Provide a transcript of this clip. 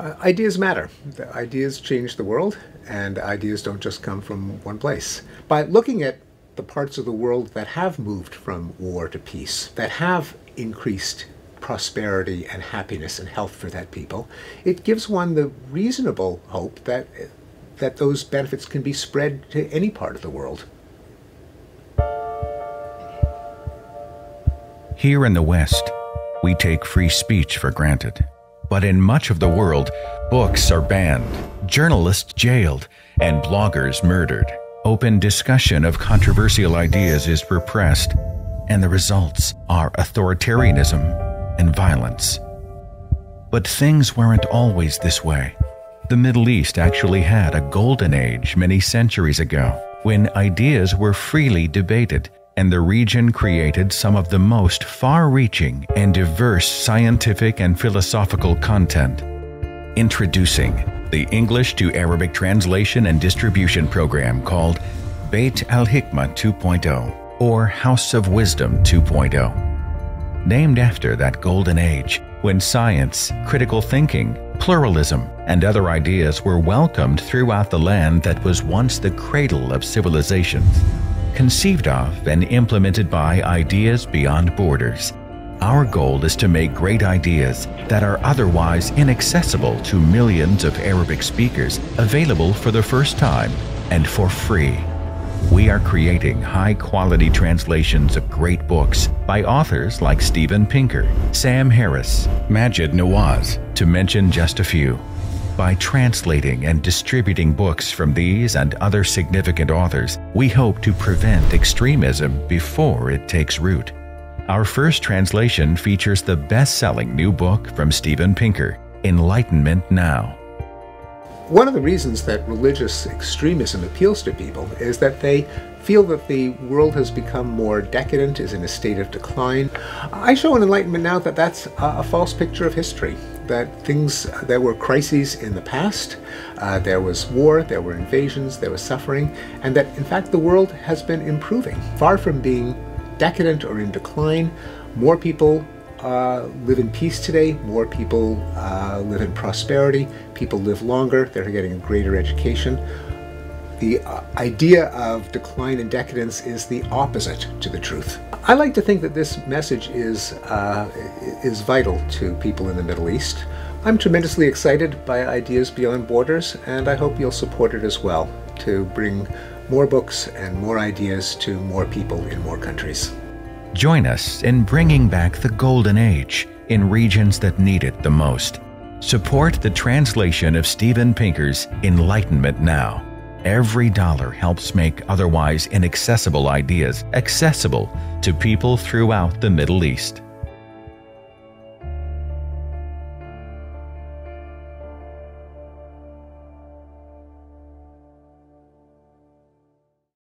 Ideas matter. The ideas change the world, and ideas don't just come from one place. By looking at the parts of the world that have moved from war to peace, that have increased prosperity and happiness and health for that people, it gives one the reasonable hope that those benefits can be spread to any part of the world. Here in the West, we take free speech for granted. But in much of the world, books are banned, journalists jailed, and bloggers murdered. Open discussion of controversial ideas is repressed, and the results are authoritarianism and violence. But things weren't always this way. The Middle East actually had a golden age many centuries ago, when ideas were freely debated, and the region created some of the most far-reaching and diverse scientific and philosophical content. Introducing the English to Arabic translation and distribution program called Bayt Al Hikma 2.0, or House of Wisdom 2.0. Named after that golden age, when science, critical thinking, pluralism, and other ideas were welcomed throughout the land that was once the cradle of civilizations. Conceived of and implemented by Ideas Beyond Borders, our goal is to make great ideas that are otherwise inaccessible to millions of Arabic speakers available for the first time and for free. We are creating high-quality translations of great books by authors like Steven Pinker, Sam Harris, Majid Nawaz, to mention just a few. By translating and distributing books from these and other significant authors, we hope to prevent extremism before it takes root. Our first translation features the best-selling new book from Steven Pinker, Enlightenment Now. One of the reasons that religious extremism appeals to people is that they feel that the world has become more decadent, is in a state of decline. I show in Enlightenment Now that that's a false picture of history. That there were crises in the past, there was war, there were invasions, there was suffering, and that in fact the world has been improving. Far from being decadent or in decline, more people live in peace today, more people live in prosperity, people live longer, they're getting a greater education. The idea of decline and decadence is the opposite to the truth. I like to think that this message is vital to people in the Middle East. I'm tremendously excited by Ideas Beyond Borders, and I hope you'll support it as well to bring more books and more ideas to more people in more countries. Join us in bringing back the golden age in regions that need it the most. Support the translation of Steven Pinker's Enlightenment Now. Every dollar helps make otherwise inaccessible ideas accessible to people throughout the Middle East.